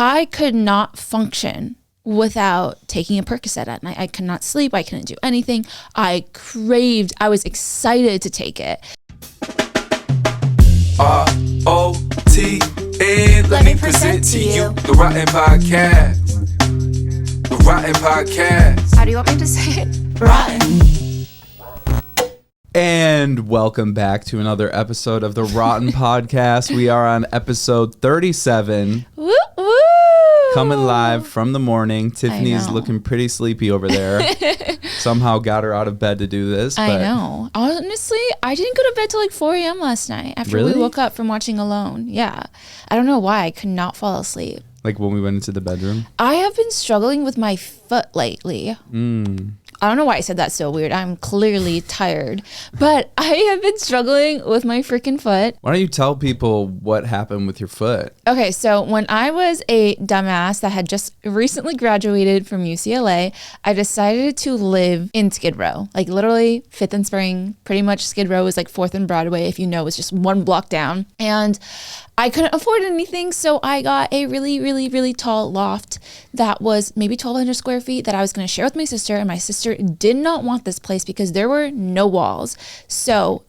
I could not function without taking a Percocet at night. I could not sleep. I couldn't do anything. I was excited to take it. ROTN, let me present to you the ROTN Podcast. The ROTN Podcast. How do you want me to say it? Rotten. And welcome back to another episode of the ROTN Podcast. We are on episode 37. Woo woo! Coming live from the morning. Tiffany is looking pretty sleepy over there. Somehow got her out of bed to do this. But I know. Honestly, I didn't go to bed till like 4 a.m. last night after we woke up from watching Alone. Yeah. I don't know why. I could not fall asleep. Like when we went into the bedroom? I have been struggling with my foot lately. I don't know why I said that so weird. I'm clearly tired. But I have been struggling with my freaking foot. Why don't you tell people what happened with your foot? Okay, so when I was a dumbass that had just recently graduated from UCLA, I decided to live in Skid Row. Like literally 5th and Spring, pretty much Skid Row is like 4th and Broadway. If you know, it's just one block down. And I couldn't afford anything, so I got a really tall loft that was maybe 1,200 square feet that I was going to share with my sister, and my sister did not want this place because there were no walls. So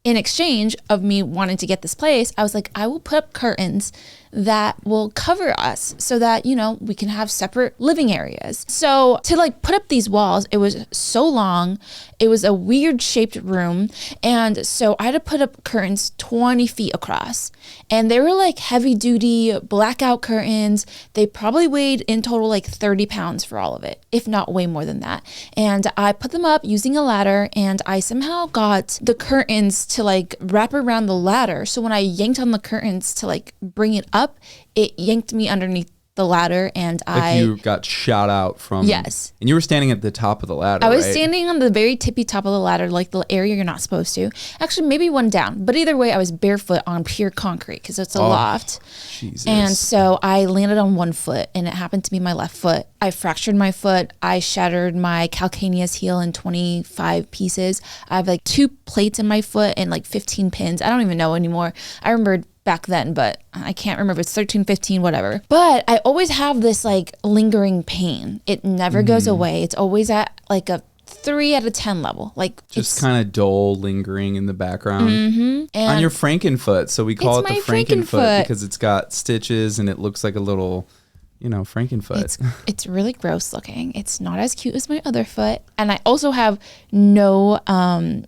in exchange of me wanting to get this place, I was like, I will put up curtains that will cover us so that, you know, we can have separate living areas. So to like put up these walls, it was so long. It was a weird shaped room. And so I had to put up curtains 20 feet across. And they were like heavy duty blackout curtains. They probably weighed in total like 30 pounds for all of it, if not way more than that. And I put them up using a ladder, and I somehow got the curtains to like wrap around the ladder. So when I yanked on the curtains to like bring it up, it yanked me underneath the ladder, and you got shot out from... Yes. And you were standing at the top of the ladder, I was right? standing on the very tippy top of the ladder, like the area you're not supposed to. Actually, maybe one down. But either way, I was barefoot on pure concrete because it's a loft. Jesus. And so I landed on one foot, and it happened to be my left foot. I fractured my foot. I shattered my calcaneus heel in 25 pieces. I have like 2 plates in my foot and like 15 pins. I don't even know anymore. I remembered back then, but I can't remember if it's 13, 15, whatever. But I always have this like lingering pain. It never goes away. It's always at like a 3 out of 10 level. Like just kind of dull lingering in the background. And on your Frankenfoot. So we call it the my Frankenfoot because it's got stitches and it looks like a little, you know, Frankenfoot. It's really gross looking. It's not as cute as my other foot. And I also have no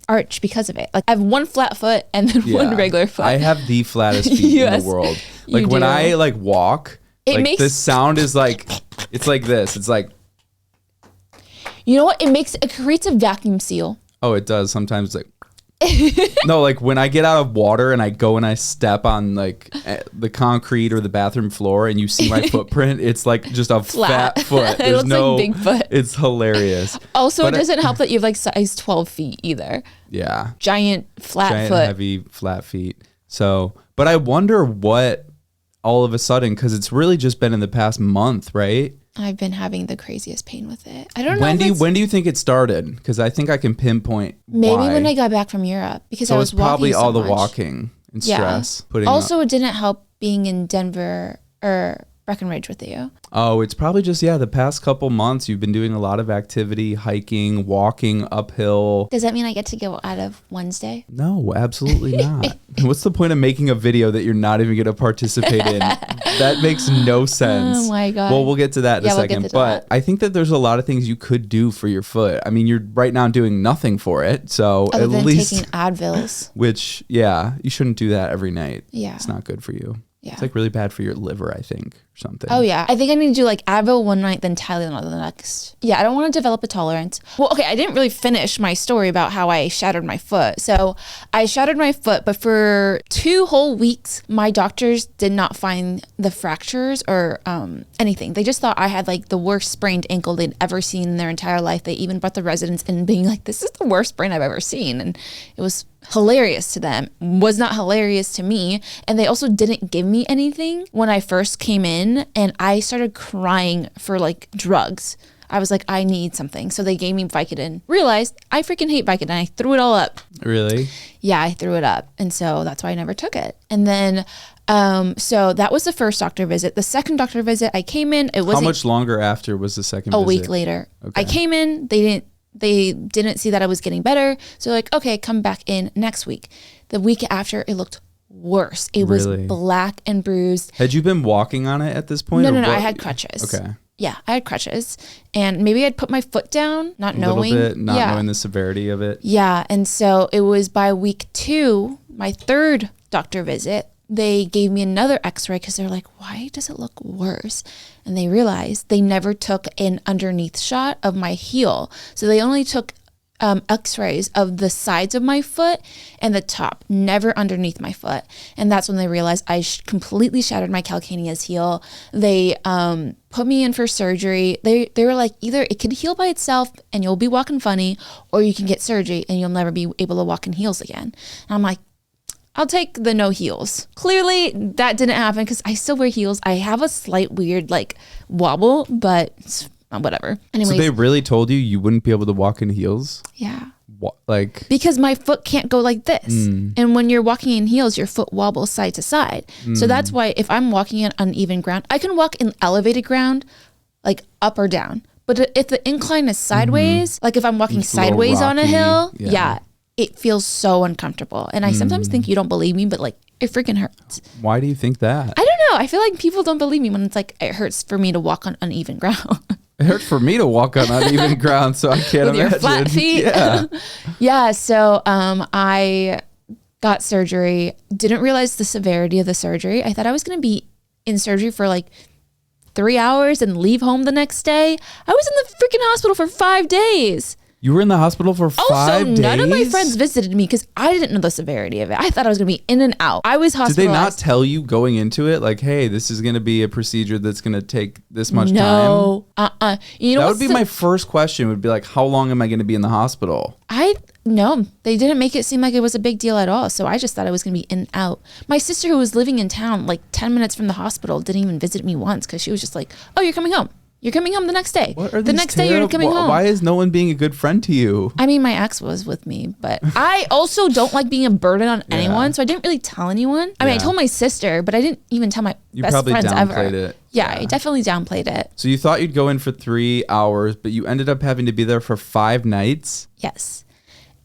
arch because of it. Like I have one flat foot and then one regular foot. I have the flattest feet in the world. Like when I like walk, this sound is like, it's like this. It's like, you know what? It creates a vacuum seal. Oh, it does. Sometimes like, no, like when I get out of water and I go and I step on like the concrete or the bathroom floor and you see my footprint, it's like just a fat foot. It looks like Bigfoot. It's hilarious. Also, it doesn't help that you have like size 12 feet either. Yeah. Giant foot. Heavy flat feet. So, but I wonder what all of a sudden, because it's really just been in the past month, right? I've been having the craziest pain with it. I don't know. When do you think it started? Because I think I can pinpoint maybe why. When I got back from Europe, because I was walking. So it's probably all the much. walking and stress. Also, it didn't help being in Denver or Breckenridge with you. Oh, it's probably just the past couple months you've been doing a lot of activity, hiking, walking uphill. Does that mean I get to go out of Wednesday? No, absolutely not. What's the point of making a video that you're not even going to participate in? That makes no sense. Oh my God. Well, we'll get to that in a second. But I think that there's a lot of things you could do for your foot. I mean, you're right now doing nothing for it. So other at than least taking Advils. Which, you shouldn't do that every night. Yeah. It's not good for you. Yeah. It's like really bad for your liver, I think, or something. Oh yeah. I think I need to do like Advil one night, then Tylenol the next. Yeah, I don't want to develop a tolerance. Well, okay, I didn't really finish my story about how I shattered my foot. So I shattered my foot, but for 2 whole weeks, my doctors did not find the fractures or anything. They just thought I had like the worst sprained ankle they'd ever seen in their entire life. They even brought the residents in being like, this is the worst sprain I've ever seen. And it was hilarious to them, was not hilarious to me. And they also didn't give me anything when I first came in, and I started crying for like drugs. I was like, I need something. So they gave me Vicodin. Realized I freaking hate Vicodin. I threw it all up. Really? Yeah, I threw it up. And so that's why I never took it. And then So that was the first doctor visit. The second doctor visit, I came in. It was How much longer after was the second visit? A week later. Okay. I came in. They didn't see that I was getting better. So like, okay, come back in next week. The week after, it looked worse. It was black and bruised. Had you been walking on it at this point? No. I had crutches. Okay. Yeah, I had crutches, and maybe I'd put my foot down, not knowing the severity of it. Yeah, and so it was by week 2, my third doctor visit, they gave me another x-ray because they're like, why does it look worse? And they realized they never took an underneath shot of my heel. So they only took x-rays of the sides of my foot and the top, never underneath my foot. And that's when they realized I completely shattered my calcaneus heel. They put me in for surgery. They were like, either it could heal by itself and you'll be walking funny, or you can get surgery and you'll never be able to walk in heels again. And I'm like, I'll take the no heels. Clearly that didn't happen because I still wear heels. I have a slight weird like wobble, but it's whatever. Anyways, so they really told you wouldn't be able to walk in heels? Yeah. Like, because my foot can't go like this. And when you're walking in heels, your foot wobbles side to side. So that's why if I'm walking in uneven ground, I can walk in elevated ground, like up or down. But if the incline is sideways, like if I'm walking sideways on a hill, it feels so uncomfortable. And I sometimes think you don't believe me, but like it freaking hurts. Why do you think that? I don't know. I feel like people don't believe me when it's like, it hurts for me to walk on uneven ground. It hurts for me to walk on uneven ground, so I can't with imagine. Your flat feet. Yeah. Yeah. So I got surgery. Didn't realize the severity of the surgery. I thought I was going to be in surgery for like 3 hours and leave home the next day. I was in the freaking hospital for 5 days. You were in the hospital for 5 days? None of my friends visited me because I didn't know the severity of it. I thought I was going to be in and out. I was hospitalized. Did they not tell you going into it, like, hey, this is going to be a procedure that's going to take this much time? No. You know, that would be my first question, would be like, how long am I going to be in the hospital? No, they didn't make it seem like it was a big deal at all. So I just thought I was going to be in and out. My sister, who was living in town like 10 minutes from the hospital, didn't even visit me once because she was just like, oh, you're coming home. You're coming home the next day. The next day you're coming home. Why is no one being a good friend to you? I mean, my ex was with me, but I also don't like being a burden on anyone. So I didn't really tell anyone. I mean, I told my sister, but I didn't even tell my best friends ever. You probably downplayed it. Yeah, I definitely downplayed it. So you thought you'd go in for 3 hours, but you ended up having to be there for 5 nights? Yes.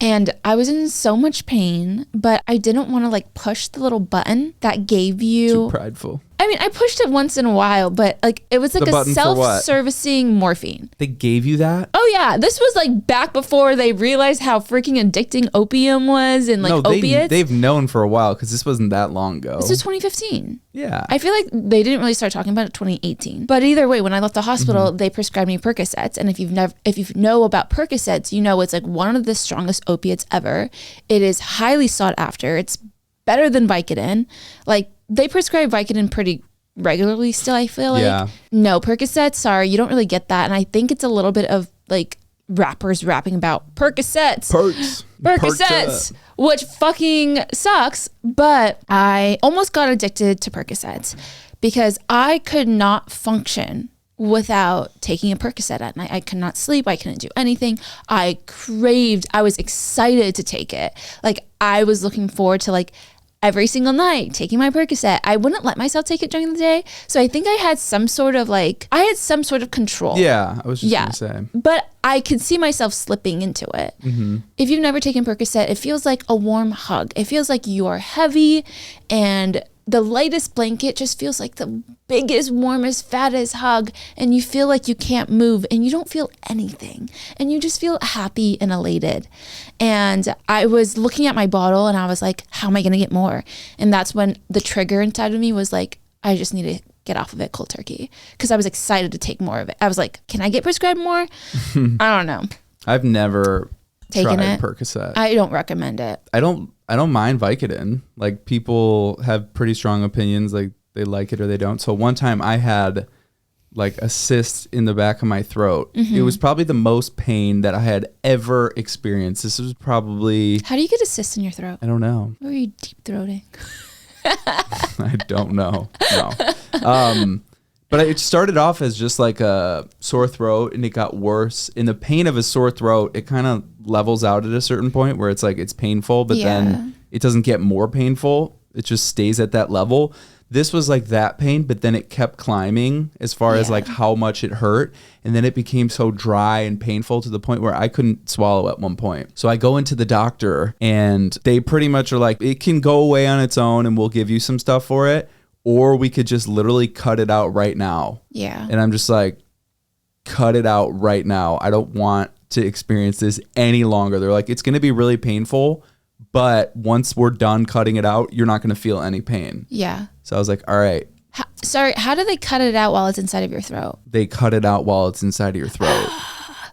And I was in so much pain, but I didn't want to like push the little button that gave you... Too prideful. I mean, I pushed it once in a while, but like it was like a self-servicing morphine. They gave you that? Oh yeah, this was like back before they realized how freaking addicting opium was and like opiates. They've known for a while because this wasn't that long ago. This was 2015. Yeah. I feel like they didn't really start talking about it 2018. But either way, when I left the hospital, they prescribed me Percocets, and if you know about Percocets, you know it's like one of the strongest opiates ever. It is highly sought after. It's better than Vicodin. Like, they prescribe Vicodin pretty regularly still, I feel like. Yeah. No, Percocets, sorry, you don't really get that. And I think it's a little bit of like rappers rapping about Percocets. Percocets, which fucking sucks. But I almost got addicted to Percocets because I could not function without taking a Percocet at night. I could not sleep. I couldn't do anything. I was excited to take it. Like, I was looking forward to like every single night taking my Percocet. I wouldn't let myself take it during the day. So I think I had some sort of control. Yeah, I was just going to say. But I could see myself slipping into it. Mm-hmm. If you've never taken Percocet, it feels like a warm hug. It feels like you are heavy, and the lightest blanket just feels like the biggest, warmest, fattest hug, and you feel like you can't move and you don't feel anything, and you just feel happy and elated. And I was looking at my bottle and I was like, how am I going to get more? And that's when the trigger inside of me was like, I just need to get off of it cold turkey, because I was excited to take more of it. I was like, can I get prescribed more? I don't know. I've never taken it. Percocet. I don't recommend it. I don't mind Vicodin. Like, people have pretty strong opinions, like they like it or they don't. So one time I had like a cyst in the back of my throat. Mm-hmm. It was probably the most pain that I had ever experienced. This was probably... How do you get a cyst in your throat? I don't know. Or are you deep throating? I don't know. No. But it started off as just like a sore throat, and it got worse. In the pain of a sore throat, it kind of levels out at a certain point where it's like it's painful, but then it doesn't get more painful. it just stays at that level. This was like that pain, but then it kept climbing as far as like how much it hurt. And then it became so dry and painful to the point where I couldn't swallow at one point. So I go into the doctor and they pretty much are like, it can go away on its own and we'll give you some stuff for it. Or we could just literally cut it out right now. Yeah. And I'm just like, cut it out right now. I don't want to experience this any longer. They're like, it's going to be really painful, but once we're done cutting it out, you're not going to feel any pain. Yeah. So I was like, all right. How do they cut it out while it's inside of your throat? They cut it out while it's inside of your throat.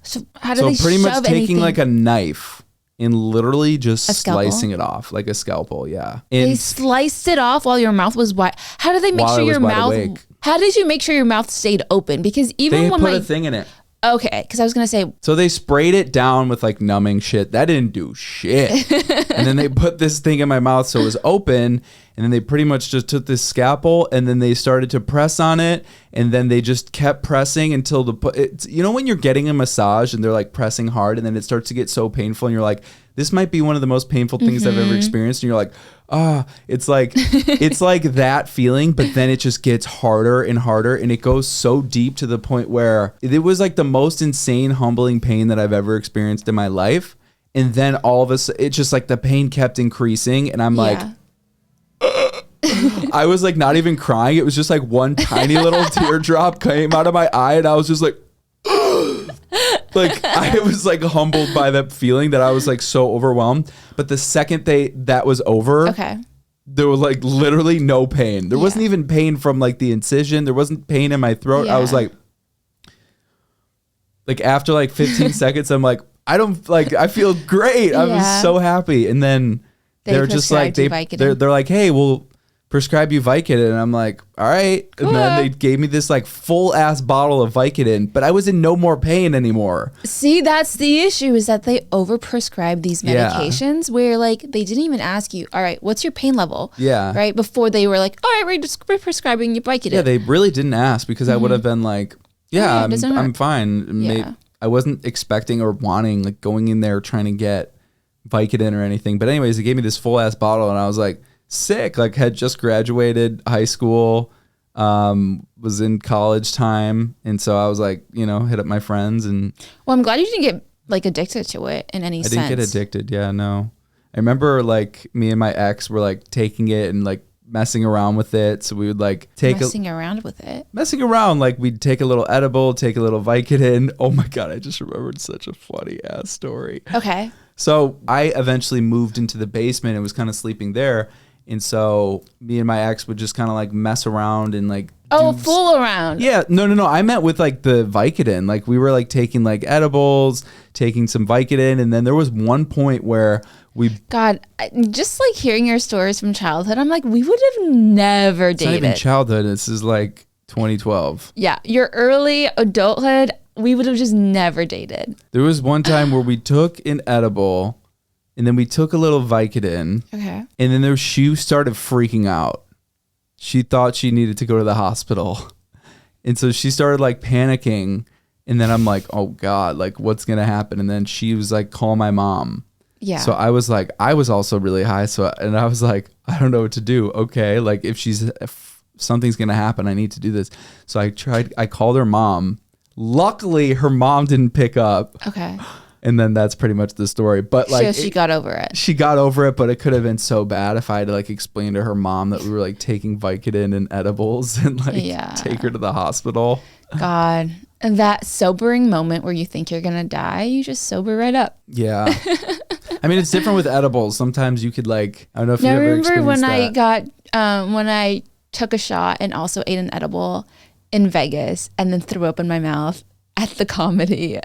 So how do they pretty much taking anything? like a knife and literally just scalpel? slicing it off like a scalpel. Yeah. They And sliced it off while your mouth was wide. How did they make While sure I was your wide mouth? awake. How did you make sure your mouth stayed open? Because even they when put my a thing in it. okay, because I was gonna say So they sprayed it down with like numbing shit. That didn't do shit. And then they put this thing in my mouth so it was open. And then they pretty much just took this scalpel and then they started to press on it. And then they just kept pressing until you know when you're getting a massage and they're like pressing hard and then it starts to get so painful and you're like, this might be one of the most painful things I've ever experienced. And you're like, it's like that feeling, but then it just gets harder and harder and it goes so deep to the point where it was like the most insane, humbling pain that I've ever experienced in my life. And then all of a sudden, it's just like the pain kept increasing and I'm like, I was like not even crying. It was just like one tiny little teardrop came out of my eye and I was just like, like I was like humbled by that feeling that I was like so overwhelmed. But the second that was over, there was like literally no pain. There wasn't even pain from like the incision. There wasn't pain in my throat. I was like after like 15 seconds, I'm like, I feel great. I was so happy. And then they're just like, they're like, hey, we'll prescribe you Vicodin. And I'm like, all right. And then they gave me this like full ass bottle of Vicodin, but I was in no more pain anymore. See, that's the issue is that they overprescribe these medications where like they didn't even ask you, all right, what's your pain level? Yeah. Right. Before they were like, all right, we're prescribing you Vicodin. Yeah. They really didn't ask because I would have been like, I'm fine. Yeah. I wasn't expecting or wanting like going in there trying to get Vicodin or anything. But anyways, they gave me this full ass bottle and I was like sick, like had just graduated high school, was in college time. And so I was like, hit up my friends and. Well, I'm glad you didn't get like addicted to it in any sense. I didn't get addicted. Yeah, no. I remember like me and my ex were like taking it and like messing around with it. So we would like messing around with it. Messing around. Like we'd take a little edible, take a little Vicodin. Oh my God. I just remembered such a funny ass story. Okay. So I eventually moved into the basement and was kind of sleeping there. And so me and my ex would just kind of like mess around and like fool around. Yeah, no. I meant with like the Vicodin. Like we were like taking like edibles, taking some Vicodin, and then there was one point where just like hearing your stories from childhood, I'm like, we would have never dated. It's not even childhood. This is like 2012. Yeah, your early adulthood, we would have just never dated. There was one time where we took an edible. And then we took a little Vicodin. Okay. And then she started freaking out. She thought she needed to go to the hospital. And so she started like panicking. And then I'm like, oh God, like what's going to happen? And then she was like, call my mom. Yeah. So I was like, I was also really high. And I was like, I don't know what to do. Okay. Like if something's going to happen, I need to do this. So I called her mom. Luckily her mom didn't pick up. Okay. And then that's pretty much the story. But like she got over it. She got over it, but it could have been so bad if I had to like explain to her mom that we were like taking Vicodin and edibles and like take her to the hospital. God. And that sobering moment where you think you're going to die, you just sober right up. Yeah. I mean, it's different with edibles. Sometimes you could like, I don't know if you ever experienced that. I got, when I took a shot and also ate an edible in Vegas and then threw up in my mouth at the comedy.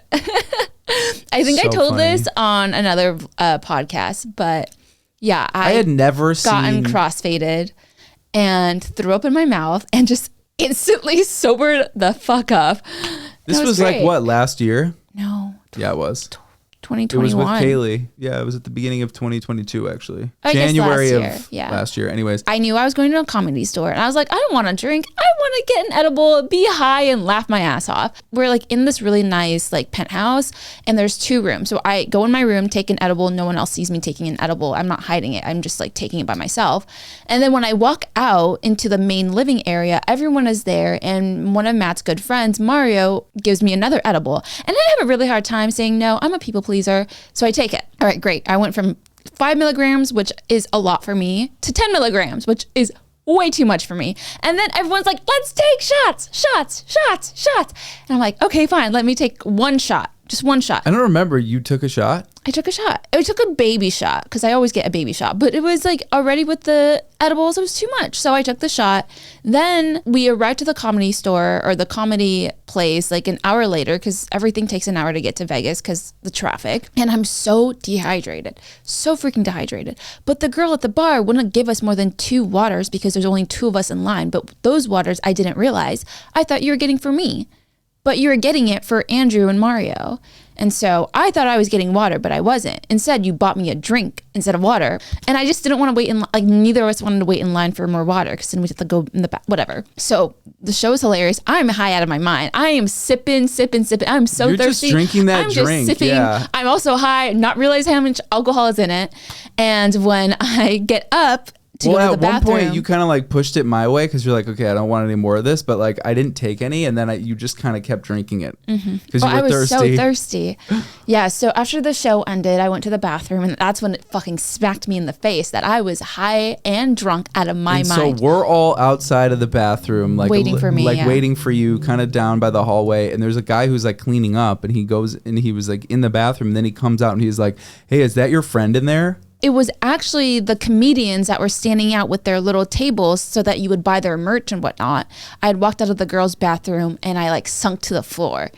I think I told this on another podcast, but yeah, I had never gotten crossfaded and threw up in my mouth and just instantly sobered the fuck up. This was like what, last year? No. Yeah, it was. It was with 2021. Kaylee. Yeah, it was at the beginning of 2022, actually. I guess January last year, of yeah. last year. Anyways, I knew I was going to a comedy store and I was like, I don't want to drink. I want to get an edible, be high and laugh my ass off. We're like in this really nice like penthouse and there's 2 rooms. So I go in my room, take an edible. No one else sees me taking an edible. I'm not hiding it. I'm just like taking it by myself. And then when I walk out into the main living area, everyone is there. And one of Matt's good friends, Mario, gives me another edible. And I have a really hard time saying no. I'm a people pleaser. So I take it. All right, great. I went from 5 milligrams, which is a lot for me, to 10 milligrams, which is way too much for me. And then everyone's like, let's take shots. And I'm like, okay, fine. Let me take 1 shot, just 1 shot. I don't remember. You took a shot? I took a shot. I took a baby shot because I always get a baby shot, but it was like already with the edibles, it was too much. So I took the shot. Then we arrived to the comedy store or the comedy place like an hour later because everything takes an hour to get to Vegas because the traffic. And I'm so dehydrated, so freaking dehydrated. But the girl at the bar wouldn't give us more than 2 waters because there's only 2 of us in line. But those waters I didn't realize. I thought you were getting for me, but you were getting it for Andrew and Mario. And so I thought I was getting water, but I wasn't. Instead, you bought me a drink instead of water. And I just didn't want to wait in, like neither of us wanted to wait in line for more water because then we'd have to go in the back, whatever. So the show is hilarious. I'm high out of my mind. I am sipping. I'm so You're thirsty. just drinking that I'm drink. Just sipping. Yeah. I'm also high, not realizing how much alcohol is in it. And when I get up to go to the at bathroom. one point you kind of like pushed it my way because you're like, okay, I don't want any more of this, but like I didn't take any, and then you just kind of kept drinking it because you were I was thirsty. so thirsty. Yeah. So after the show ended, I went to the bathroom, and that's when it fucking smacked me in the face that I was high and drunk out of my And mind. so we're all outside of the bathroom, like Waiting for me, yeah. waiting for you, kind of down by the hallway. And there's a guy who's like cleaning up, and he goes and he was like in the bathroom. And then he comes out and he's like, "Hey, is that your friend in there?" It was actually the comedians that were standing out with their little tables so that you would buy their merch and whatnot. I had walked out of the girls' bathroom and I like sunk to the floor.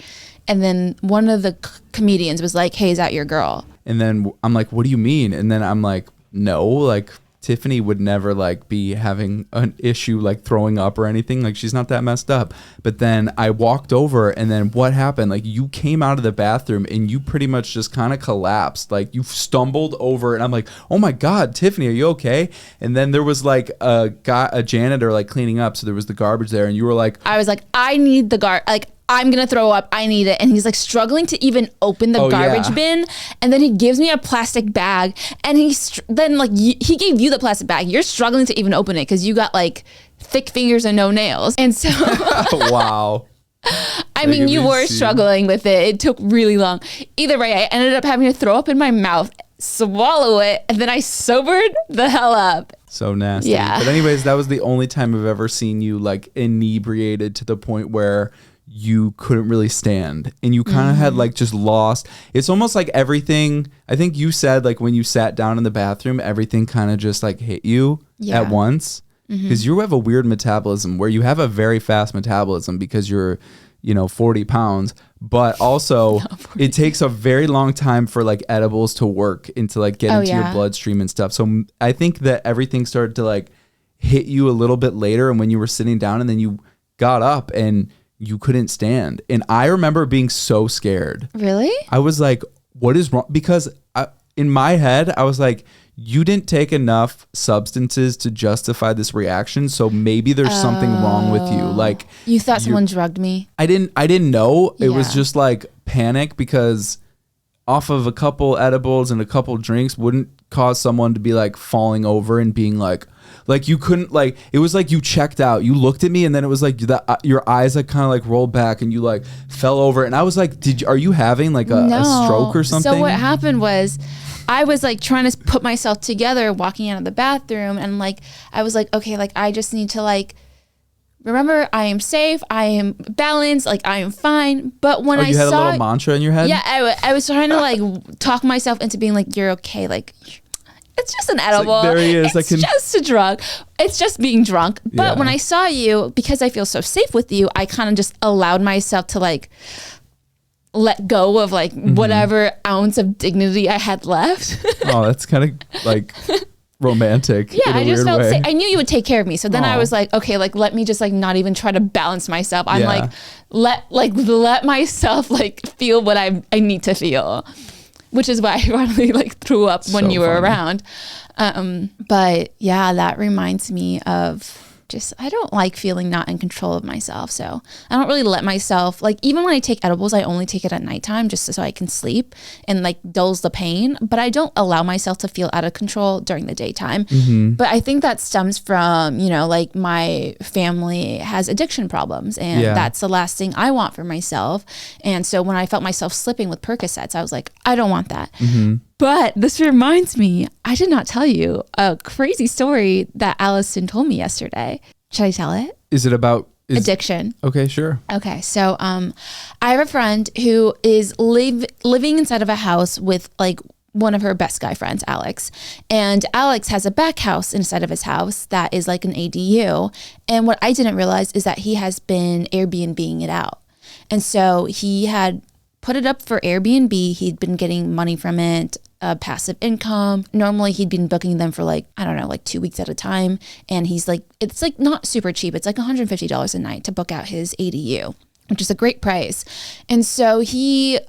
And then one of the comedians was like, "Hey, is that your girl?" And then I'm like, "What do you mean?" And then I'm like, "No, like Tiffany would never like be having an issue like throwing up or anything. Like she's not that messed up." But then I walked over, and then what happened? Like you came out of the bathroom and you pretty much just kind of collapsed. Like you stumbled over, and I'm like, "Oh my God, Tiffany, are you okay?" And then there was like a janitor like cleaning up. So there was the garbage there, and you were like, I was like, "I need the like I'm gonna throw up. I need it." And he's like struggling to even open the garbage bin. And then he gives me a plastic bag, and then like he gave you the plastic bag. You're struggling to even open it because you got like thick fingers and no nails. And so "Wow." I mean, you were see. struggling with it. It took really long. Either way, I ended up having to throw up in my mouth, swallow it, and then I sobered the hell up. So nasty. Yeah. But anyways, that was the only time I've ever seen you like inebriated to the point where you couldn't really stand, and you kind of had like just lost. It's almost like everything, I think you said like when you sat down in the bathroom, everything kind of just like hit you at once, because you have a weird metabolism where you have a very fast metabolism because you're 40 pounds, but also it takes a very long time for like edibles to work into like get into your bloodstream and stuff. So I think that everything started to like hit you a little bit later, and when you were sitting down, and then you got up and you couldn't stand. And I remember being so scared. Really? I was like, what is wrong? Because in my head, I was like, you didn't take enough substances to justify this reaction. So maybe there's something wrong with you. Like You thought someone drugged me? I didn't know. It was Yeah. just like panic, because off of a couple edibles and a couple drinks wouldn't cause someone to be like falling over and being like you couldn't, like, it was like you checked out. You looked at me, and then it was like your eyes like kind of like rolled back, and you like fell over. And I was like, are you having like a stroke or something? So what happened was I was like trying to put myself together walking out of the bathroom, and like I was like, okay, like I just need to like remember I am safe, I am balanced, like I am fine. But when you had a little mantra in your head? Yeah, I was trying to like talk myself into being like, you're okay, like it's just an edible. there he is. It's just a drug. It's just being drunk. But when I saw you, because I feel so safe with you, I kind of just allowed myself to like let go of like whatever ounce of dignity I had left. Oh, that's kind of like romantic. Yeah, in a I just weird felt way. safe. I knew you would take care of me. So then I was like, okay, like let me just like not even try to balance myself. I'm like let myself like feel what I need to feel. which is why I finally like threw up when So you were funny. around. But yeah, that reminds me of just, I don't like feeling not in control of myself. So I don't really let myself, like, even when I take edibles, I only take it at nighttime just so I can sleep and like dulls the pain, but I don't allow myself to feel out of control during the daytime. But I think that stems from, you know, like my family has addiction problems, and Yeah. that's the last thing I want for myself. And so when I felt myself slipping with Percocets, I was like, I don't want that. But this reminds me, I did not tell you a crazy story that Allison told me yesterday. Should I tell it? Is it about Addiction. Okay, sure. Okay, so I have a friend who is living inside of a house with like one of her best guy friends, Alex. And Alex has a back house inside of his house that is like an ADU. And what I didn't realize is that he has been Airbnb-ing it out. And so he had put it up for Airbnb. He'd been getting money from it, passive income. Normally he'd been booking them for like, I don't know, like 2 weeks at a time. And he's like, it's like not super cheap. It's like $150 a night to book out his ADU, which is a great price. And so he,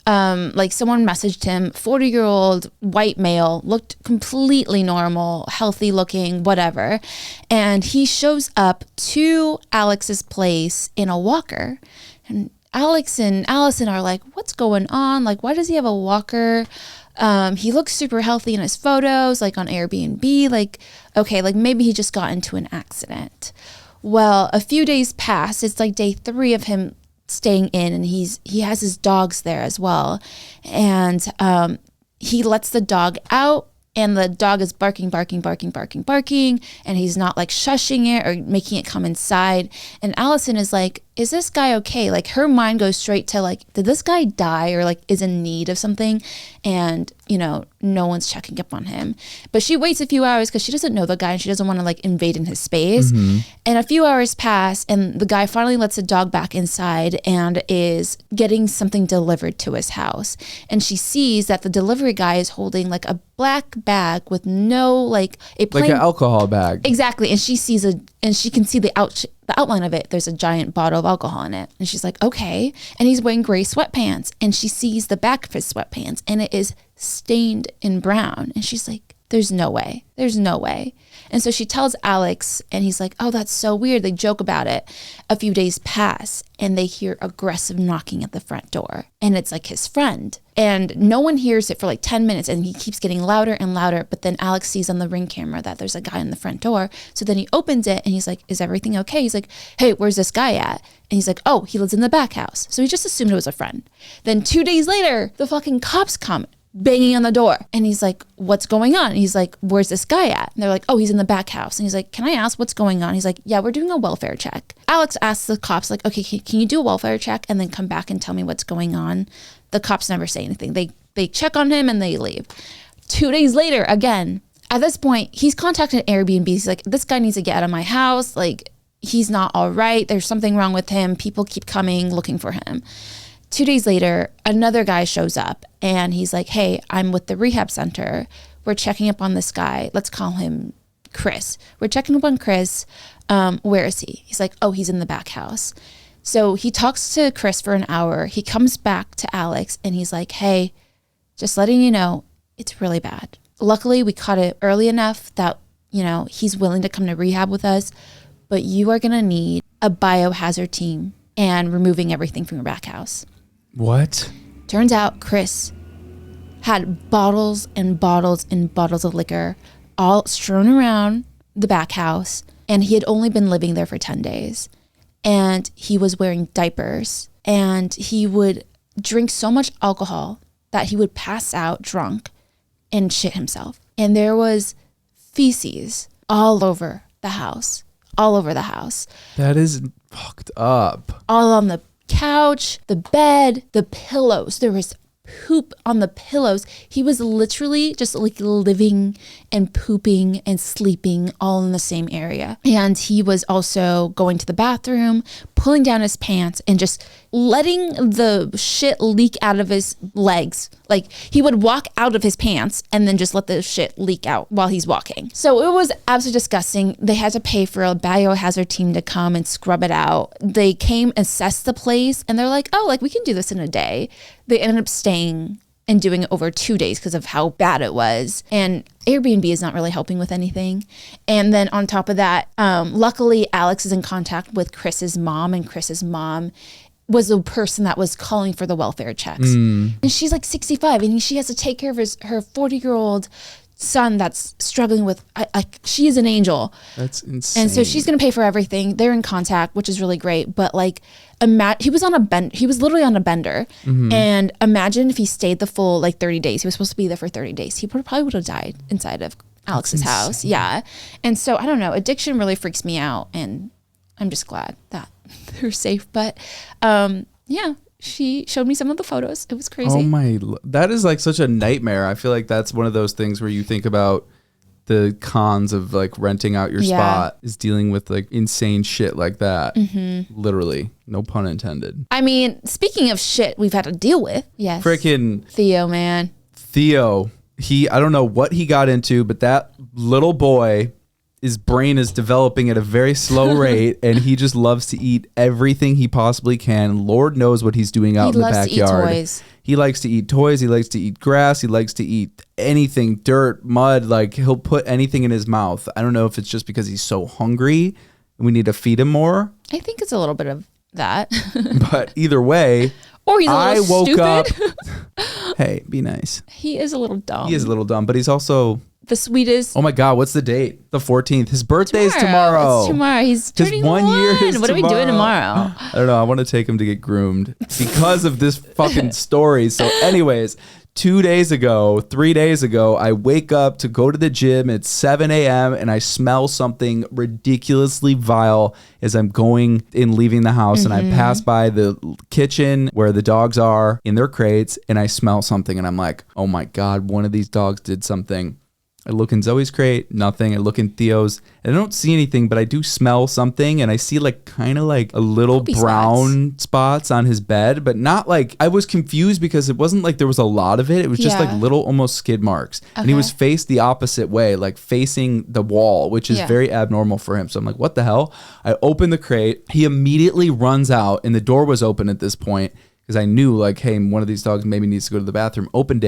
like someone messaged him, 40-year-old white male, looked completely normal, healthy looking, whatever. And he shows up to Alex's place in a walker. And Alex and Allison are like, what's going on? Like, why does he have a walker? He looks super healthy in his photos, like on Airbnb. Like, okay, like maybe he just got into an accident. Well, a few days pass. It's like day 3 of him staying in, and he has his dogs there as well. And he lets the dog out, and the dog is barking, and he's not like shushing it or making it come inside. And Allison is like, is this guy okay? Like her mind goes straight to like, did this guy die or like is in need of something? And, you know, no one's checking up on him. But she waits a few hours because she doesn't know the guy and she doesn't want to like invade in his space. And a few hours pass, and the guy finally lets the dog back inside and is getting something delivered to his house. And she sees that the delivery guy is holding like a black bag with no like a plain, Like an alcohol bag. exactly. And she sees and she can see the outline of it. There's a giant bottle of alcohol in it. And she's like, okay. And he's wearing gray sweatpants, and she sees the back of his sweatpants and it is stained in brown. And she's like, there's no way. There's no way. And so she tells Alex, and he's like, oh, that's so weird. They joke about it. A few days pass, and they hear aggressive knocking at the front door. And it's like his friend. And no one hears it for like 10 minutes, and he keeps getting louder and louder. But then Alex sees on the Ring camera that there's a guy in the front door. So then he opens it, and he's like, is everything okay? He's like, hey, where's this guy at? And he's like, oh, he lives in the back house. So he just assumed it was a friend. Then 2 days later, the fucking cops come banging on the door. And he's like, what's going on? And he's like, where's this guy at? And they're like, oh, he's in the back house. And he's like, can I ask what's going on? He's like, yeah, we're doing a welfare check. Alex asks the cops like, okay, can you do a welfare check and then come back and tell me what's going on? The cops never say anything. They check on him and they leave. 2 days later, again, at this point, he's contacted Airbnb. He's like, this guy needs to get out of my house. Like, he's not all right. There's something wrong with him. People keep coming looking for him. 2 days later, another guy shows up and he's like, hey, I'm with the rehab center. We're checking up on this guy. Let's call him Chris. We're checking up on Chris. Where is he? He's like, oh, he's in the back house. So he talks to Chris for an hour. He comes back to Alex and he's like, hey, just letting you know, it's really bad. Luckily, we caught it early enough that, you know, he's willing to come to rehab with us, but you are going to need a biohazard team and removing everything from your back house. What? Turns out Chris had bottles and bottles and bottles of liquor all strewn around the back house, and he had only been living there for 10 days. And he was wearing diapers, and he would drink so much alcohol that he would pass out drunk and shit himself. And there was feces all over the house, all over the house. That is fucked up. All on the couch, the bed, the pillows. There was poop on the pillows. He was literally just like living and pooping and sleeping all in the same area. And he was also going to the bathroom, pulling down his pants and just letting the shit leak out of his legs. Like he would walk out of his pants and then just let the shit leak out while he's walking. So it was absolutely disgusting. They had to pay for a biohazard team to come and scrub it out. They came, assessed the place, and they're like, oh, like we can do this in a day. They ended up staying and doing it over 2 days because of how bad it was. And Airbnb is not really helping with anything. And then on top of that, luckily Alex is in contact with Chris's mom, and Chris's mom was the person that was calling for the welfare checks. And she's like 65 and she has to take care of her 40-year-old son that's struggling with, she is an angel. That's insane. And so she's going to pay for everything. They're in contact, which is really great. But like, he was literally on a bender. And imagine if he stayed the full like 30 days. He was supposed to be there for 30 days. He probably would have died inside of Alex's house. Yeah. And so I don't know, addiction really freaks me out, and I'm just glad that they're safe. But yeah, she showed me some of the photos. It was crazy. That is like such a nightmare. I feel like that's one of those things where you think about the cons of like renting out your spot is dealing with like insane shit like that. Literally, no pun intended. I mean, speaking of shit we've had to deal with. Yes. Freaking Theo, man. Theo. I don't know what he got into, but that little boy, his brain is developing at a very slow rate, and he just loves to eat everything he possibly can. Lord knows what he's doing out in the backyard. To eat toys. He likes to eat toys. He likes to eat grass. He likes to eat anything, dirt, mud. Like, he'll put anything in his mouth. I don't know if it's just because he's so hungry and we need to feed him more. I think it's a little bit of that. But either way, or he's a little stupid. Up. Hey, be nice. He is a little dumb. He is a little dumb, but he's also the sweetest. Oh my God, what's the date? The 14th. His birthday is tomorrow. It's tomorrow. He's turning 1 year. What are we doing tomorrow? I don't know. I want to take him to get groomed because of this fucking story. So anyways, 3 days ago, I wake up to go to the gym at 7 a.m. and I smell something ridiculously vile as I'm going and leaving the house. And I pass by the kitchen where the dogs are in their crates, and I smell something, and I'm like, oh my God, one of these dogs did something. I look in Zoe's crate, nothing. I look in Theo's, and I don't see anything, but I do smell something, and I see like kind of like a little brown spots on his bed, but not like, I was confused because it wasn't like there was a lot of it. It was just like little almost skid marks. And he was faced the opposite way, like facing the wall, which is very abnormal for him. So I'm like, what the hell? I open the crate. He immediately runs out, and the door was open at this point, because I knew like, hey, one of these dogs maybe needs to go to the bathroom. Opened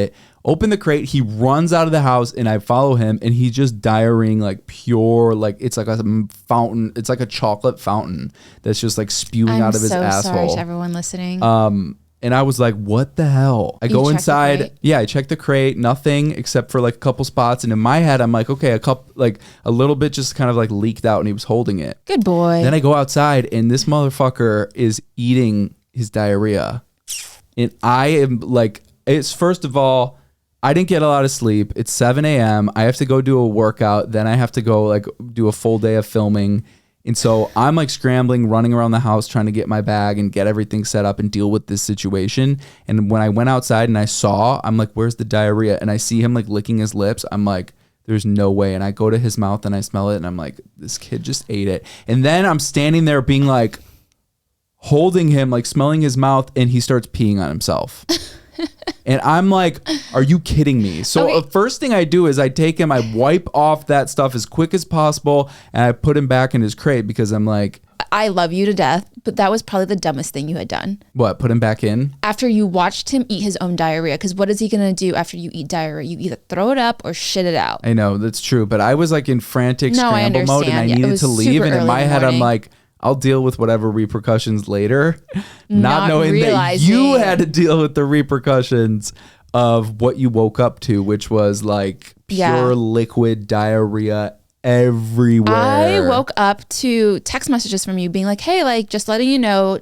the crate. He runs out of the house, and I follow him, and he's just diarrheaing like pure, like it's like a fountain. It's like a chocolate fountain that's just like spewing out of his asshole. I'm so sorry to everyone listening. And I was like, what the hell? I go inside. Yeah, I check the crate. Nothing except for like a couple spots. And in my head, I'm like, okay, a little bit just kind of like leaked out, and he was holding it. Good boy. Then I go outside, and this motherfucker is eating his diarrhea. And I am like, it's first of all, I didn't get a lot of sleep. It's 7 a.m. I have to go do a workout. Then I have to go like do a full day of filming. And so I'm like scrambling, running around the house, trying to get my bag and get everything set up and deal with this situation. And when I went outside and I'm like, where's the diarrhea? And I see him like licking his lips. I'm like, there's no way. And I go to his mouth and I smell it. And I'm like, this kid just ate it. And then I'm standing there being like, holding him, like smelling his mouth, and he starts peeing on himself. And I'm like, are you kidding me? So the first thing I do is I take him, I wipe off that stuff as quick as possible, and I put him back in his crate because I'm like, I love you to death, but that was probably the dumbest thing you had done. What, put him back in? After you watched him eat his own diarrhea, because what is he going to do after you eat diarrhea? You either throw it up or shit it out. I know, that's true, but I was like in frantic scramble mode, and I needed to leave, and in my head I'm like, I'll deal with whatever repercussions later, not knowing that you had to deal with the repercussions of what you woke up to, which was like pure liquid diarrhea everywhere. I woke up to text messages from you being like, hey, like just letting you know,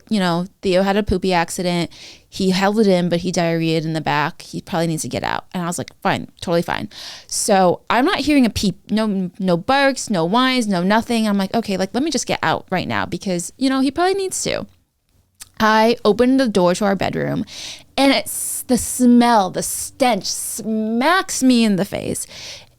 Theo had a poopy accident. He held it in, but he diarrheaed in the back. He probably needs to get out. And I was like, fine, totally fine. So I'm not hearing a peep, no barks, no whines, no nothing. I'm like, okay, like let me just get out right now because, he probably needs to. I opened the door to our bedroom, and it's the smell, the stench smacks me in the face.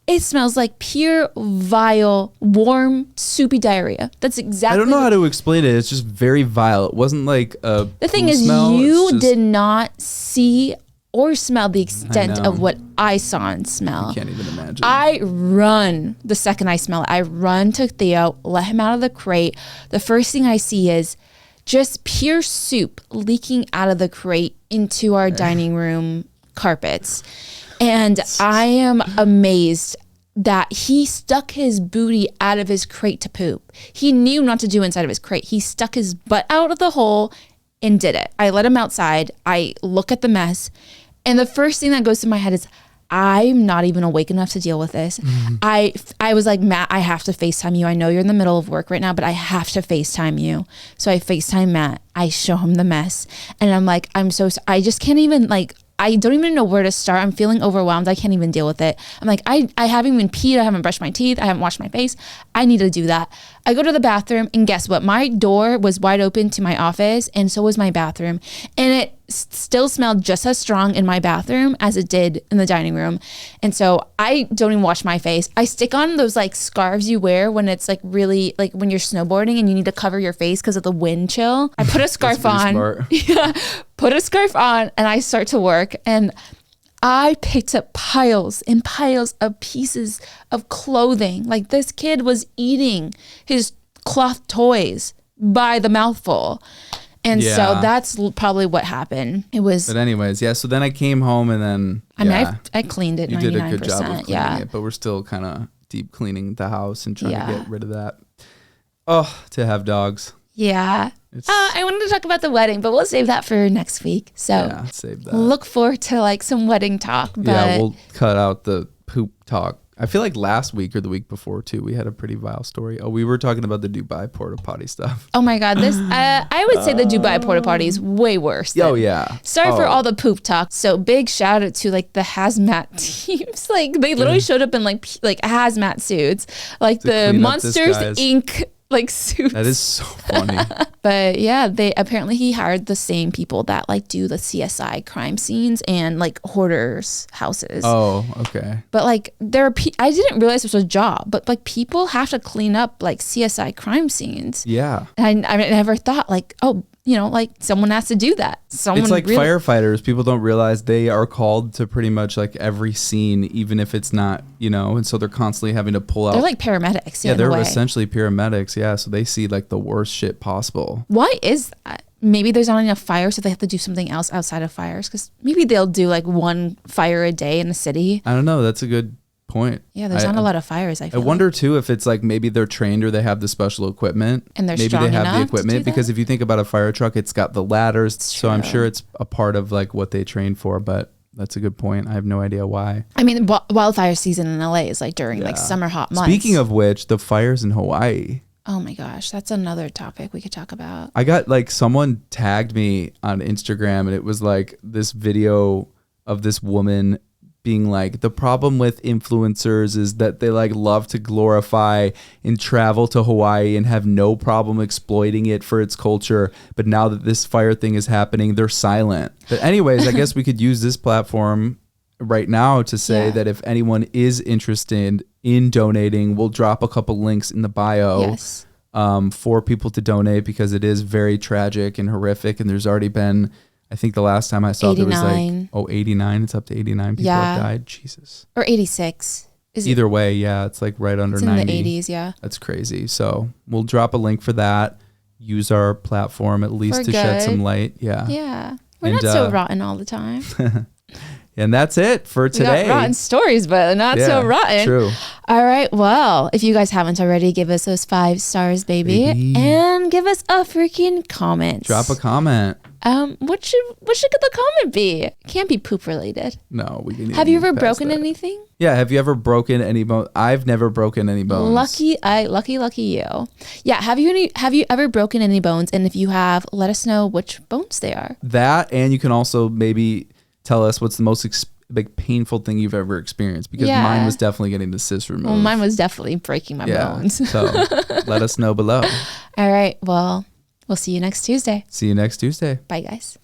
It smells like pure, vile, warm, soupy diarrhea. That's exactly. I don't know how to explain it. It's just very vile. It wasn't like a. The thing is, you did not see or smell the extent of what I saw and smell. I can't even imagine. I run the second I smell it. I run to Theo, let him out of the crate. The first thing I see is just pure soup leaking out of the crate into our dining room carpets. And I am amazed that he stuck his booty out of his crate to poop. He knew not to do inside of his crate. He stuck his butt out of the hole and did it. I let him outside. I look at the mess. And the first thing that goes through my head is, I'm not even awake enough to deal with this. I was like, Matt, I have to FaceTime you. I know you're in the middle of work right now, but I have to FaceTime you. So I FaceTime Matt. I show him the mess. And I'm like, I just can't even I don't even know where to start. I'm feeling overwhelmed. I can't even deal with it. I'm like, I haven't even peed. I haven't brushed my teeth. I haven't washed my face. I need to do that. I go to the bathroom and guess what? My door was wide open to my office and so was my bathroom. And it still smelled just as strong in my bathroom as it did in the dining room. And so I don't even wash my face. I stick on those like scarves you wear when it's like really like when you're snowboarding and you need to cover your face because of the wind chill. I put a scarf on. Yeah, put a scarf on and I start to work and I picked up piles and piles of pieces of clothing. Like this kid was eating his cloth toys by the mouthful. And so that's probably what happened. It was. But anyways, yeah. So then I came home and then. I mean, I cleaned it 99%. You did a good job of cleaning it, but we're still kind of deep cleaning the house and trying to get rid of that. Oh, to have dogs. Yeah. I wanted to talk about the wedding, but we'll save that for next week. So save that. Look forward to like some wedding talk. But yeah, we'll cut out the poop talk. I feel like last week or the week before too, we had a pretty vile story. Oh, we were talking about the Dubai porta potty stuff. Oh my God, this I would say the Dubai porta potty is way worse. Oh yeah. Sorry for all the poop talk. So big shout out to like the hazmat teams. Like they literally showed up in like hazmat suits, like the Monsters Inc. like suits. That is so funny. But yeah, he hired the same people that like do the CSI crime scenes and like hoarders houses. Oh, okay. But like I didn't realize this was a job, but like people have to clean up like CSI crime scenes. Yeah. And I never thought like, oh, you know, like someone has to do that. It's like firefighters. People don't realize they are called to pretty much like every scene, even if it's not, you know, and so they're constantly having to pull out. They're like paramedics. Yeah, they're essentially paramedics. Yeah, so they see like the worst shit possible. Why is that? Maybe there's not enough fires, so they have to do something else outside of fires. Because maybe they'll do like one fire a day in the city. I don't know. That's a good point. Yeah, there's not a lot of fires. I wonder too if it's like maybe they're trained or they have the special equipment and they're maybe strong they have enough the equipment because if you think about a fire truck, it's got the ladders. So I'm sure it's a part of like what they train for. But that's a good point. I have no idea why. I mean, wildfire season in LA is like during like summer hot months. Speaking of which, the fires in Hawaii. Oh my gosh, that's another topic we could talk about. I got like someone tagged me on Instagram and it was like this video of this woman being like, the problem with influencers is that they like love to glorify and travel to Hawaii and have no problem exploiting it for its culture. But now that this fire thing is happening, they're silent. But anyways, I guess we could use this platform right now to say that if anyone is interested in donating, we'll drop a couple links in the bio for people to donate because it is very tragic and horrific. And there's already been, I think the last time I saw there was like 89. It's up to 89 people have died. Jesus. Or 86. Either way, it's like right under 90. In the 80s, yeah. That's crazy. So we'll drop a link for that. Use our platform at least to shed some light. Yeah. Yeah. We're not so rotten all the time. And that's it for today. We got rotten stories, but not so rotten. True. All right. Well, if you guys haven't already, give us those 5 stars, baby. And give us a freaking comment. Drop a comment. What should the comment be? It can't be poop related. No, we can. Have you ever broken anything? Yeah. Have you ever broken any bone? I've never broken any bones. Lucky you. Yeah. Have you ever broken any bones? And if you have, let us know which bones they are. That, and you can also maybe tell us what's the most painful thing you've ever experienced, because mine was definitely getting the cyst removed. Well, mine was definitely breaking my bones. So let us know below. All right. Well, we'll see you next Tuesday. See you next Tuesday. Bye, guys.